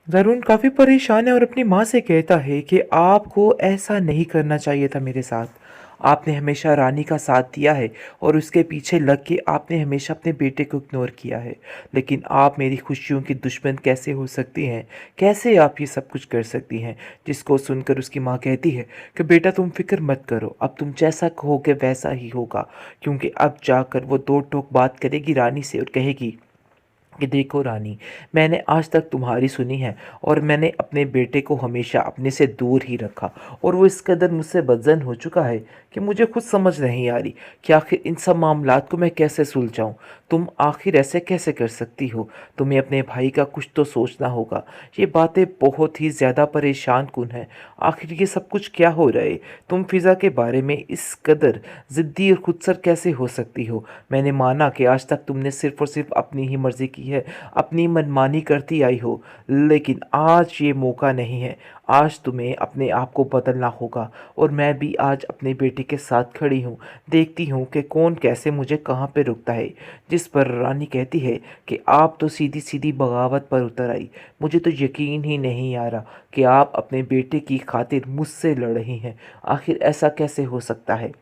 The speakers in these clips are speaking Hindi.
ज़रून काफ़ी परेशान है और अपनी माँ से कहता है कि आपको ऐसा नहीं करना चाहिए था मेरे साथ। आपने हमेशा रानी का साथ दिया है और उसके पीछे लग के आपने हमेशा अपने बेटे को इग्नोर किया है। लेकिन आप मेरी खुशियों की दुश्मन कैसे हो सकती हैं? कैसे आप ये सब कुछ कर सकती हैं? जिसको सुनकर उसकी माँ कहती है कि बेटा तुम फ़िक्र मत करो, अब तुम जैसा कहोगे वैसा ही होगा। क्योंकि अब जाकर वो दो टोक बात करेगी रानी से और कहेगी कि देखो रानी, मैंने आज तक तुम्हारी सुनी है और मैंने अपने बेटे को हमेशा अपने से दूर ही रखा और वो इस कदर मुझसे बदजन हो चुका है कि मुझे खुद समझ नहीं आ रही कि आखिर इन सब मामलात को मैं कैसे सुलझाऊं। तुम आखिर ऐसे कैसे कर सकती हो? तुम्हें अपने भाई का कुछ तो सोचना होगा। ये बातें बहुत ही ज़्यादा परेशान कुन है। आखिर ये सब कुछ क्या हो रहा है? तुम फिज़ा के बारे में इस कदर ज़िद्दी और खुदसर कैसे हो सकती हो? मैंने माना कि आज तक तुमने सिर्फ़ और सिर्फ़ अपनी ही मर्ज़ी की है, अपनी मनमानी करती आई हो, लेकिन आज ये मौका नहीं है। आज तुम्हें अपने आप को बदलना होगा और मैं भी आज अपने बेटे के साथ खड़ी हूँ। देखती हूँ कि कौन कैसे मुझे कहाँ पे रुकता है। जिस पर रानी कहती है कि आप तो सीधी-सीधी बगावत पर उतर आई। मुझे तो यकीन ही नहीं आ रहा कि आप अपने बेटे की खातिर मुझसे लड़ रही हैं। आखिर ऐसा कैसे हो सकता है?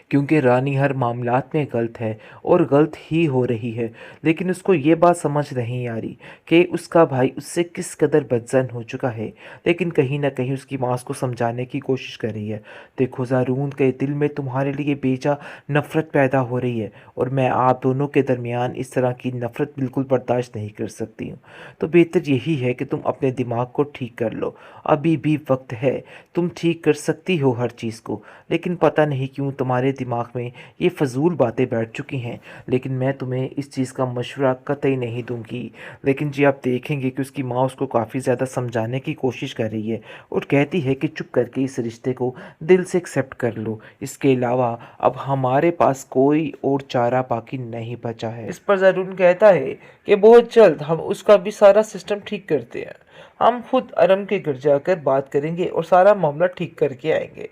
क्योंकि रानी हर मामलात में गलत है और गलत ही हो रही है। लेकिन उसको ये बात समझ नहीं आ रही कि उसका भाई उससे किस कदर बदज़न हो चुका है। लेकिन कहीं न कहीं उसकी माँ उसको समझाने की कोशिश कर रही है। देखो ज़ारून के दिल में तुम्हारे लिए बेजा नफ़रत पैदा हो रही है और मैं आप दोनों के दरमियान इस तरह की नफ़रत बिल्कुल बर्दाश्त नहीं कर सकती हूँ। तो बेहतर यही है कि तुम अपने दिमाग को ठीक कर लो। अभी भी वक़्त है, तुम ठीक कर सकती हो हर चीज़ को। लेकिन पता नहीं क्यों तुम्हारे दिमाग में ये फ़ज़ूल बातें बैठ चुकी हैं। लेकिन मैं तुम्हें इस चीज़ का मशवरा कतई नहीं दूँगी। लेकिन जी आप देखेंगे कि उसकी माँ उसको काफ़ी ज़्यादा समझाने की कोशिश कर रही है और कहती है कि चुप करके इस रिश्ते को दिल से एक्सेप्ट कर लो। इसके अलावा अब हमारे पास कोई और चारा बाकी नहीं बचा है। इस पर ज़रून कहता है कि बहुत जल्द हम उसका भी सारा सिस्टम ठीक करते हैं। हम खुद अरम के घर जाकर बात करेंगे और सारा मामला ठीक करके आएंगे।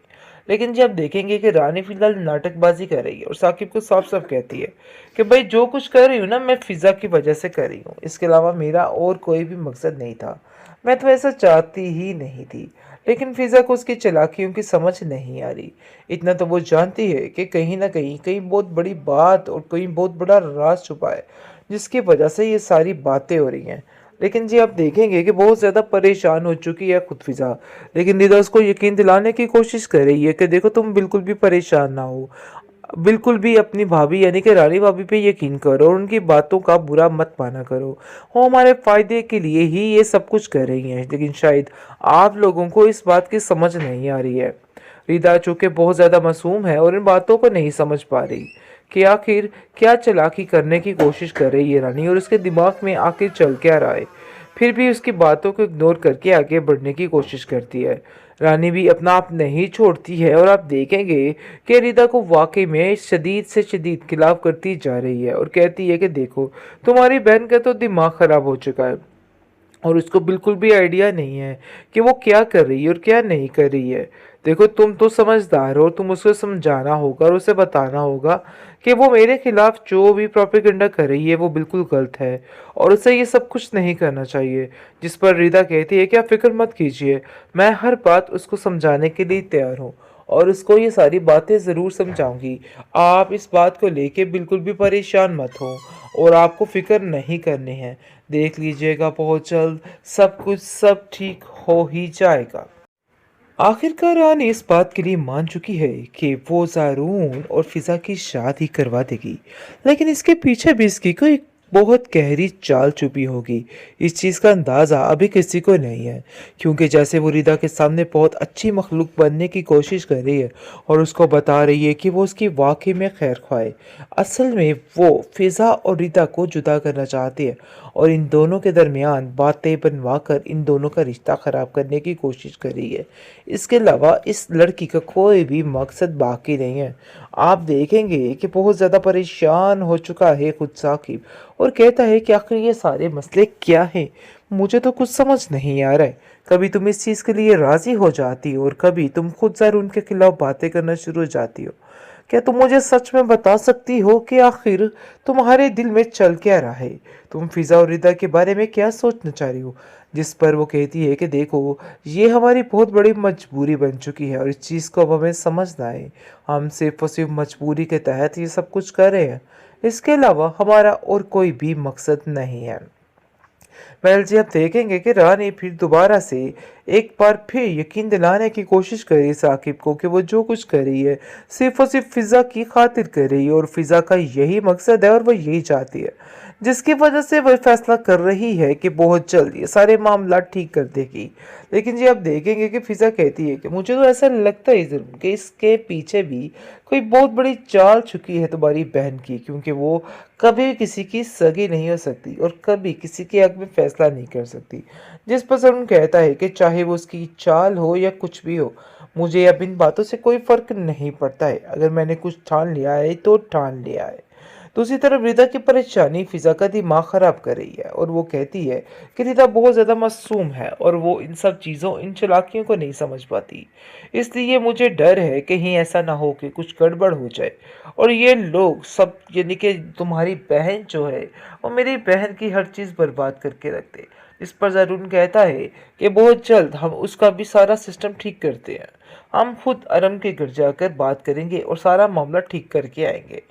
लेकिन जी आप देखेंगे कि रानी फिलहाल नाटकबाजी कर रही है और साकिब को साफ साफ कहती है कि भाई जो कुछ कर रही हूँ ना मैं फिजा की वजह से कर रही हूँ, इसके अलावा मेरा और कोई भी मकसद नहीं था। मैं तो ऐसा चाहती ही नहीं थी। लेकिन फिजा को उसकी चालाकियों की समझ नहीं आ रही। इतना तो वो जानती है कि कहीं ना कहीं कहीं बहुत बड़ी बात और कहीं बहुत बड़ा राज छुपा है जिसकी वजह से ये सारी बातें हो रही हैं। लेकिन जी आप देखेंगे कि बहुत ज़्यादा परेशान हो चुकी है खुद फिजा। लेकिन निदा उसको यकीन दिलाने की कोशिश कर रही है कि देखो तुम बिल्कुल भी परेशान ना हो। बिल्कुल भी अपनी भाभी यानी कि रानी भाभी पे यकीन करो और उनकी बातों का बुरा मत माना करो। वो हमारे फ़ायदे के लिए ही ये सब कुछ कर रही हैं, लेकिन शायद आप लोगों को इस बात की समझ नहीं आ रही है। रिदा चूँकि बहुत ज़्यादा मासूम है और इन बातों को नहीं समझ पा रही कि आखिर क्या चालाकी करने की कोशिश कर रही है रानी और उसके दिमाग में आखिर चल क्या रहा है। फिर भी उसकी बातों को इग्नोर करके आगे बढ़ने की कोशिश करती है। रानी भी अपना आप नहीं छोड़ती है और आप देखेंगे कि रिदा को वाकई में शदीद से शदीद खिलाफ करती जा रही है और कहती है कि देखो तुम्हारी बहन का तो दिमाग ख़राब हो चुका है और उसको बिल्कुल भी आइडिया नहीं है कि वो क्या कर रही है और क्या नहीं कर रही है। देखो तुम तो समझदार हो, तुम उसको समझाना होगा और उसे बताना होगा कि वो मेरे खिलाफ जो भी प्रोपेगेंडा कर रही है वो बिल्कुल गलत है और उसे ये सब कुछ नहीं करना चाहिए। जिस पर रिदा कहती है कि आप फिक्र मत कीजिए, मैं हर बात उसको समझाने के लिए तैयार हूँ और उसको ये सारी बातें ज़रूर समझाऊंगी। आप इस बात को लेके बिल्कुल भी परेशान मत हो और आपको फिक्र नहीं करनी है। देख लीजिएगा बहुत जल्द सब ठीक हो ही जाएगा। आखिरकार रानी इस बात के लिए मान चुकी है कि वो ज़ारून और फिज़ा की शादी करवा देगी। लेकिन इसके पीछे भी इसकी कोई बहुत गहरी चाल छुपी होगी। इस चीज़ का अंदाज़ा अभी किसी को नहीं है, क्योंकि जैसे वो रिदा के सामने बहुत अच्छी मखलूक बनने की कोशिश कर रही है और उसको बता रही है कि वो उसकी वाकई में खैर ख्वाह। असल में वो फिज़ा और रिदा को जुदा करना चाहती है और इन दोनों के दरमियान बातें बनवा कर इन दोनों का रिश्ता ख़राब करने की कोशिश कर रही है। इसके अलावा इस लड़की का कोई भी मकसद बाकी नहीं है। आप देखेंगे कि बहुत ज़्यादा परेशान हो चुका है खुद साकिब और कहता है कि आखिर ये सारे मसले क्या हैं? मुझे तो कुछ समझ नहीं आ रहा है। कभी तुम इस चीज़ के लिए राज़ी हो जाती हो और कभी तुम खुद ज़रूर उनके खिलाफ बातें करना शुरू हो जाती हो। क्या तुम मुझे सच में बता सकती हो कि आखिर तुम्हारे दिल में चल क्या रहा है? तुम फिजा और रिदा के बारे में क्या सोचना चाह रही हो? जिस पर वो कहती है कि देखो, ये हमारी बहुत बड़ी मजबूरी बन चुकी है और इस चीज़ को अब हमें समझना है। हम सिर्फ और सिर्फ मजबूरी के तहत ये सब कुछ कर रहे हैं। इसके अलावा हमारा और कोई भी मकसद नहीं है। वेल जी, आप देखेंगे कि रानी फिर दोबारा से एक बार फिर यकीन दिलाने की कोशिश करी साकिब को कि वो जो कुछ कर रही है सिर्फ और सिर्फ फिज़ा की खातिर कर रही है और फिज़ा का यही मकसद है और वो यही चाहती है, जिसकी वजह से वह फैसला कर रही है कि बहुत जल्द ये सारे मामला ठीक कर देगी। लेकिन जी, आप देखेंगे कि फिज़ा कहती है कि मुझे तो ऐसा लगता है ज़रूर कि इसके पीछे भी कोई बहुत बड़ी चाल छुपी है तुम्हारी बहन की, क्योंकि वो कभी भी किसी की सगी नहीं हो सकती और कभी किसी के हक में फैसला नहीं कर सकती। जिस पर सरून कहता है कि चाहे वो उसकी चाल हो या कुछ भी हो, मुझे अब इन बातों से कोई फर्क नहीं पड़ता है। अगर मैंने कुछ ठान लिया है तो ठान लिया है। दूसरी तरफ रिदा की परेशानी फिजा का दिमाग खराब कर रही है और वो कहती है कि रिदा बहुत ज़्यादा मासूम है और वो इन सब चीज़ों, इन चालाकियों को नहीं समझ पाती। इसलिए मुझे डर है कहीं ऐसा ना हो कि कुछ गड़बड़ हो जाए और ये लोग सब, यानी कि तुम्हारी बहन जो है, वो मेरी बहन की हर चीज़ बर्बाद करके रख दे। इस पर ज़रून कहता है कि बहुत जल्द हम उसका भी सारा सिस्टम ठीक करते हैं। हम खुद अरम के घर जाकर बात करेंगे और सारा मामला ठीक करके आएंगे।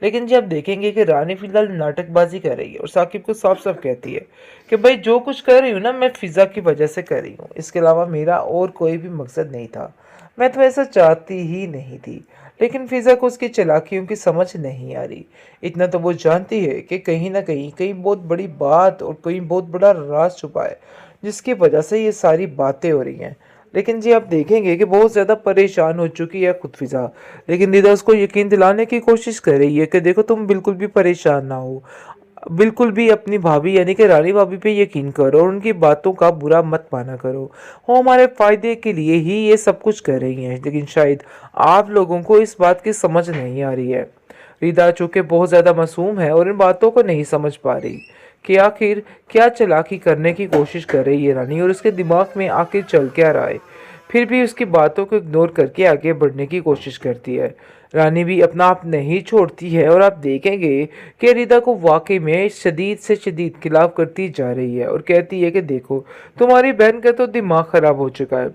लेकिन जब देखेंगे कि रानी फिलहाल नाटकबाजी कर रही है और साकिब को साफ साफ कहती है कि भाई जो कुछ कर रही हूँ ना, मैं फिजा की वजह से कर रही हूँ, इसके अलावा मेरा और कोई भी मकसद नहीं था। मैं तो ऐसा चाहती ही नहीं थी। लेकिन फिजा को उसकी चालाकियों की समझ नहीं आ रही। इतना तो वो जानती है कि कहीं ना कहीं कहीं बहुत बड़ी बात और कोई बहुत बड़ा राज छुपा है, जिसकी वजह से ये सारी बातें हो रही हैं। लेकिन जी, आप देखेंगे कि बहुत ज़्यादा परेशान हो चुकी है खुद फिजा। लेकिन निदा उसको यकीन दिलाने की कोशिश कर रही है कि देखो, तुम बिल्कुल भी परेशान ना हो, बिल्कुल भी अपनी भाभी यानी कि रानी भाभी पे यकीन करो और उनकी बातों का बुरा मत माना करो। वो हमारे फ़ायदे के लिए ही ये सब कुछ कर रही हैं, लेकिन शायद आप लोगों को इस बात की समझ नहीं आ रही है। रिदा चूँकि बहुत ज़्यादा मासूम है और इन बातों को नहीं समझ पा रही कि आखिर क्या चालाकी करने की कोशिश कर रही है रानी और उसके दिमाग में आखिर चल क्या रहा है। फिर भी उसकी बातों को इग्नोर करके आगे बढ़ने की कोशिश करती है। रानी भी अपना आप नहीं छोड़ती है और आप देखेंगे कि रिदा को वाकई में शदीद से शदीद खिलाफ करती जा रही है और कहती है कि देखो, तुम्हारी बहन का तो दिमाग ख़राब हो चुका है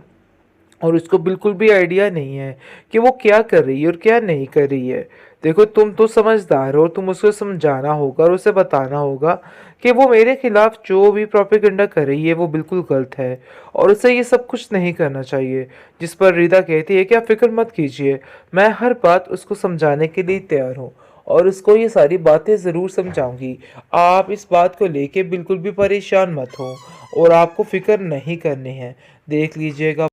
और उसको बिल्कुल भी आइडिया नहीं है कि वो क्या कर रही है और क्या नहीं कर रही है। देखो, तुम तो समझदार हो, तुम उसको समझाना होगा और उसे बताना होगा कि वो मेरे खिलाफ जो भी प्रोपेगेंडा कर रही है वो बिल्कुल गलत है और उसे ये सब कुछ नहीं करना चाहिए। जिस पर रिदा कहती है कि आप फिक्र मत कीजिए, मैं हर बात उसको समझाने के लिए तैयार हूँ और उसको ये सारी बातें ज़रूर समझाऊंगी। आप इस बात को लेके बिल्कुल भी परेशान मत हो और आपको फिक्र नहीं करनी है। देख लीजिएगा।